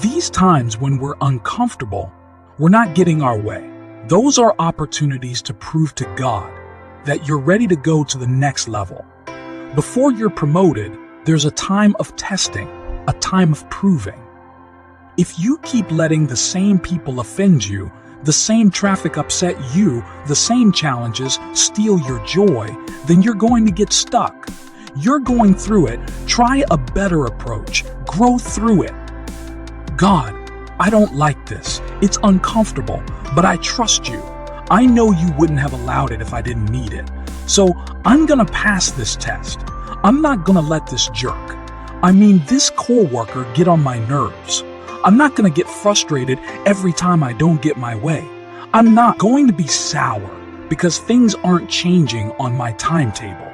These times when we're uncomfortable, we're not getting our way. Those are opportunities to prove to God that you're ready to go to the next level. Before you're promoted, there's a time of testing, a time of proving. If you keep letting the same people offend you, the same traffic upset you, the same challenges steal your joy, then you're going to get stuck. You're going through it. Try a better approach. Grow through it. God, I don't like this. It's uncomfortable, but I trust you. I know you wouldn't have allowed it if I didn't need it. So I'm gonna pass this test. I'm not gonna let this jerk, this coworker, get on my nerves. I'm not gonna get frustrated every time I don't get my way. I'm not going to be sour because things aren't changing on my timetable.